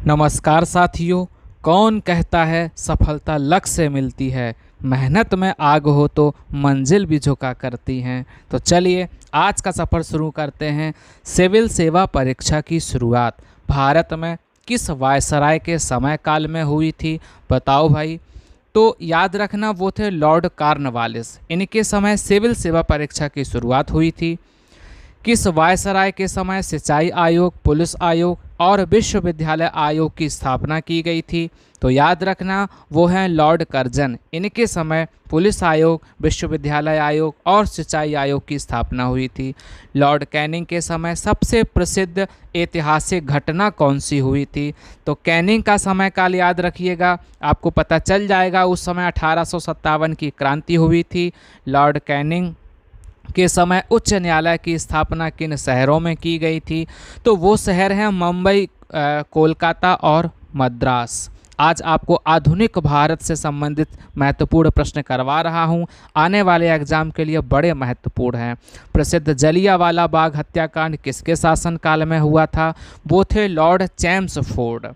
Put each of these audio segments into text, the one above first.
नमस्कार साथियों। कौन कहता है सफलता लक्ष्य से मिलती है, मेहनत में आग हो तो मंजिल भी झुका करती हैं। तो चलिए आज का सफ़र शुरू करते हैं। सिविल सेवा परीक्षा की शुरुआत भारत में किस वायसराय के समय काल में हुई थी, बताओ भाई। तो याद रखना वो थे लॉर्ड कॉर्नवालिस। इनके समय सिविल सेवा परीक्षा की शुरुआत हुई थी। किस वायसराय के समय सिंचाई आयोग, पुलिस आयोग और विश्वविद्यालय आयोग की स्थापना की गई थी? तो याद रखना वो हैं लॉर्ड कर्जन। इनके समय पुलिस आयोग, विश्वविद्यालय आयोग और सिंचाई आयोग की स्थापना हुई थी। लॉर्ड कैनिंग के समय सबसे प्रसिद्ध ऐतिहासिक घटना कौन सी हुई थी? तो कैनिंग का समय काल याद रखिएगा, आपको पता चल जाएगा। उस समय 1857 की क्रांति हुई थी। लॉर्ड कैनिंग के समय उच्च न्यायालय की स्थापना किन शहरों में की गई थी? तो वो शहर हैं मुंबई, कोलकाता और मद्रास। आज आपको आधुनिक भारत से संबंधित महत्वपूर्ण प्रश्न करवा रहा हूं, आने वाले एग्जाम के लिए बड़े महत्वपूर्ण हैं। प्रसिद्ध जलियांवाला बाग हत्याकांड किसके शासनकाल में हुआ था? वो थे लॉर्ड चैम्सफोर्ड।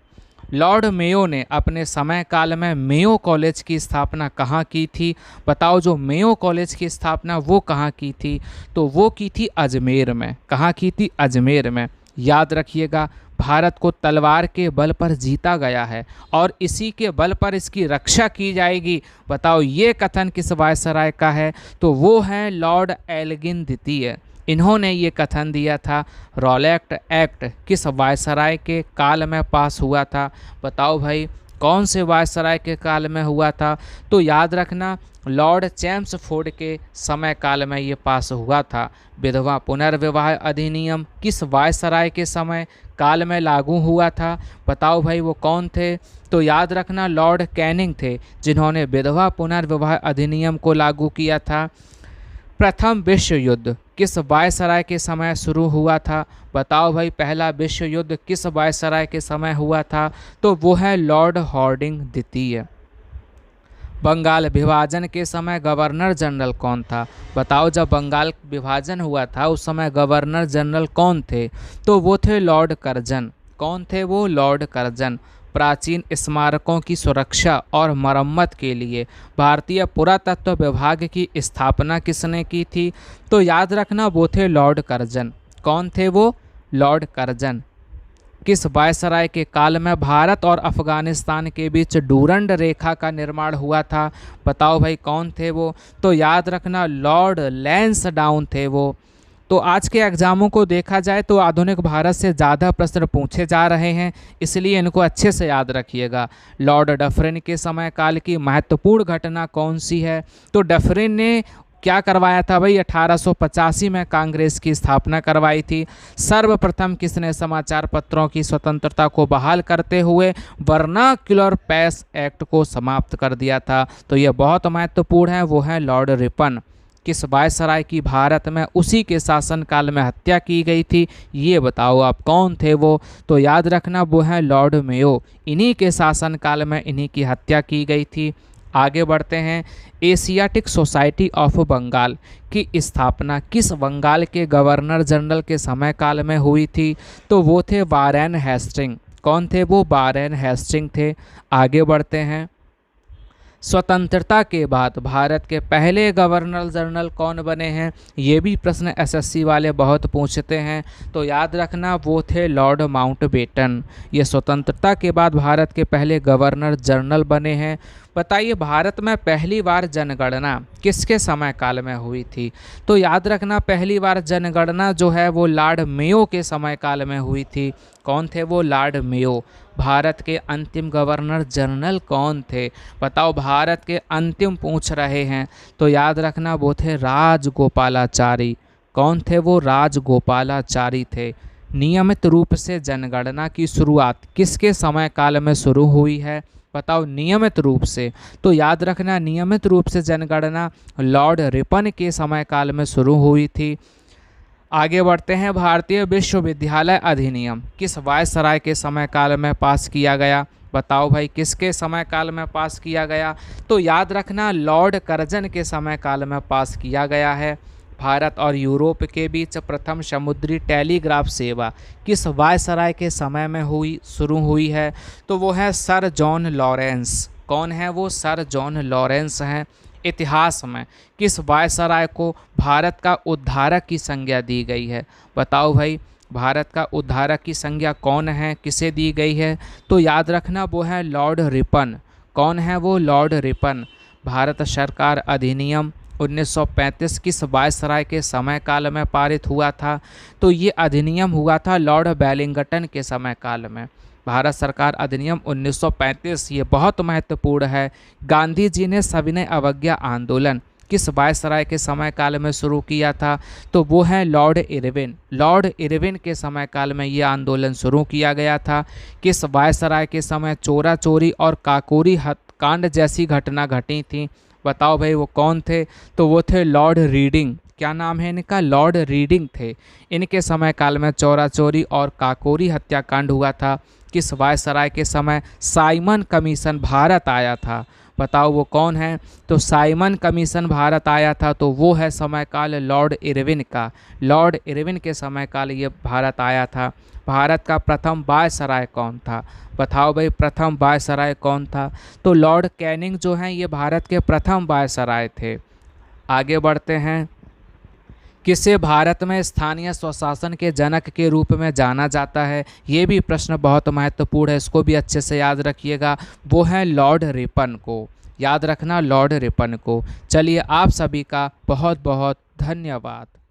लॉर्ड मेयो ने अपने समय काल में मेयो कॉलेज की स्थापना कहाँ की थी? बताओ, जो मेयो कॉलेज की स्थापना वो कहाँ की थी? तो वो की थी अजमेर में। कहाँ की थी? अजमेर में। याद रखिएगा, भारत को तलवार के बल पर जीता गया है और इसी के बल पर इसकी रक्षा की जाएगी। बताओ ये कथन किस वायसराय का है? तो वो हैं लॉर्ड एल्गिन द्वितीय। इन्होंने ये कथन दिया था। रॉलेट एक्ट किस वायसराय के काल में पास हुआ था? बताओ भाई, कौन से वायसराय के काल में हुआ था? तो याद रखना लॉर्ड चैम्सफोर्ड के समय काल में ये पास हुआ था। विधवा पुनर्विवाह अधिनियम किस वायसराय के समय काल में लागू हुआ था? बताओ भाई वो कौन थे? तो याद रखना लॉर्ड कैनिंग थे, जिन्होंने विधवा पुनर्विवाह अधिनियम को लागू किया था। प्रथम विश्व युद्ध किस वायसराय के समय शुरू हुआ था? बताओ भाई, पहला विश्व युद्ध किस वायसराय के समय हुआ था? तो वो है लॉर्ड हॉर्डिंग द्वितीय। बंगाल विभाजन के समय गवर्नर जनरल कौन था? बताओ, जब बंगाल विभाजन हुआ था उस समय गवर्नर जनरल कौन थे? तो वो थे लॉर्ड कर्जन। कौन थे वो? Lord Curzon. प्राचीन स्मारकों की सुरक्षा और मरम्मत के लिए भारतीय पुरातत्व विभाग की स्थापना किसने की थी? तो याद रखना वो थे लॉर्ड कर्जन। कौन थे वो? Lord Curzon. किस वायसराय के काल में भारत और अफगानिस्तान के बीच डूरंड रेखा का निर्माण हुआ था? बताओ भाई कौन थे वो? तो याद रखना लॉर्ड लैंसडाउन थे वो। तो आज के एग्जामों को देखा जाए तो आधुनिक भारत से ज़्यादा प्रश्न पूछे जा रहे हैं, इसलिए इनको अच्छे से याद रखिएगा। लॉर्ड डफरिन के समय काल की महत्वपूर्ण घटना कौन सी है? तो डफरिन ने क्या करवाया था भाई? 1885 में कांग्रेस की स्थापना करवाई थी। सर्वप्रथम किसने समाचार पत्रों की स्वतंत्रता को बहाल करते हुए वर्नाक्युलर प्रेस एक्ट को समाप्त कर दिया था? तो यह बहुत महत्वपूर्ण है, वो है लॉर्ड रिपन। किस वायसराय की भारत में उसी के शासनकाल में हत्या की गई थी? ये बताओ आप, कौन थे वो? तो याद रखना वो है लॉर्ड मेयो। इन्हीं के शासनकाल में इन्हीं की हत्या की गई थी। आगे बढ़ते हैं। एशियाटिक सोसाइटी ऑफ बंगाल की स्थापना किस बंगाल के गवर्नर जनरल के समय काल में हुई थी? तो वो थे वारेन हेस्टिंग। कौन थे वो? वारेन हेस्टिंग थे। आगे बढ़ते हैं। स्वतंत्रता के बाद भारत के पहले गवर्नर जनरल कौन बने हैं? ये भी प्रश्न एसएससी वाले बहुत पूछते हैं। तो याद रखना वो थे लॉर्ड माउंटबेटन। ये स्वतंत्रता के बाद भारत के पहले गवर्नर जनरल बने हैं। बताइए, भारत में पहली बार जनगणना किसके समय काल में हुई थी? तो याद रखना पहली बार जनगणना जो है वो लॉर्ड मेयो के समय काल में हुई थी। कौन थे वो? Lord Mayo. भारत के अंतिम गवर्नर जनरल कौन थे? बताओ, भारत के अंतिम पूछ रहे हैं। तो याद रखना वो थे राजगोपालाचारी। कौन थे वो? राजगोपालाचारी थे। नियमित रूप से जनगणना की शुरुआत किसके समय काल में शुरू हुई है? बताओ, नियमित रूप से। तो याद रखना नियमित रूप से जनगणना लॉर्ड रिपन के समय काल में शुरू हुई थी। आगे बढ़ते हैं। भारतीय विश्वविद्यालय अधिनियम किस वायसराय के समय काल में पास किया गया? बताओ भाई, किसके समय काल में पास किया गया? तो याद रखना लॉर्ड कर्जन के समय काल में पास किया गया है। भारत और यूरोप के बीच प्रथम समुद्री टेलीग्राफ सेवा किस वायसराय के समय में शुरू हुई है? तो वो है सर जॉन लॉरेंस। कौन है वो? सर जॉन लॉरेंस हैं। इतिहास में किस वायसराय को भारत का उद्धारक की संज्ञा दी गई है? बताओ भाई, भारत का उद्धारक की संज्ञा कौन है, किसे दी गई है? तो याद रखना वो है लॉर्ड रिपन। कौन है वो? Lord Ripon. भारत सरकार अधिनियम 1935 किस वायसराय के समय काल में पारित हुआ था? तो ये अधिनियम हुआ था लॉर्ड वेलिंगटन के समय काल में। भारत सरकार अधिनियम 1935, ये बहुत महत्वपूर्ण है। गांधी जी ने सविनय अवज्ञा आंदोलन किस वायसराय के समय काल में शुरू किया था? तो वो है लॉर्ड इरविन। लॉर्ड इरविन के समय काल में ये आंदोलन शुरू किया गया था। किस वायसराय के समय चोरा चोरी और काकोरी हत्याकांड जैसी घटना घटी थी? बताओ भाई वो कौन थे? तो वो थे लॉर्ड रीडिंग। क्या नाम है इनका? लॉर्ड रीडिंग थे। इनके समय काल में चोरा चोरी और काकोरी हत्याकांड हुआ था। किस वायसराय के समय साइमन कमीशन भारत आया था? बताओ वो कौन है? तो साइमन कमीशन भारत आया था, तो वो है समय काल लॉर्ड इरविन का। लॉर्ड इरविन के समय काल ये भारत आया था। भारत का प्रथम वायसराय कौन था? बताओ भाई प्रथम वायसराय कौन था? तो लॉर्ड कैनिंग जो हैं ये भारत के प्रथम वायसराय थे। आगे बढ़ते हैं। किसे भारत में स्थानीय स्वशासन के जनक के रूप में जाना जाता है? ये भी प्रश्न बहुत महत्वपूर्ण है, इसको भी अच्छे से याद रखिएगा। वो है लॉर्ड रिपन को। याद रखना लॉर्ड रिपन को। चलिए आप सभी का बहुत बहुत धन्यवाद।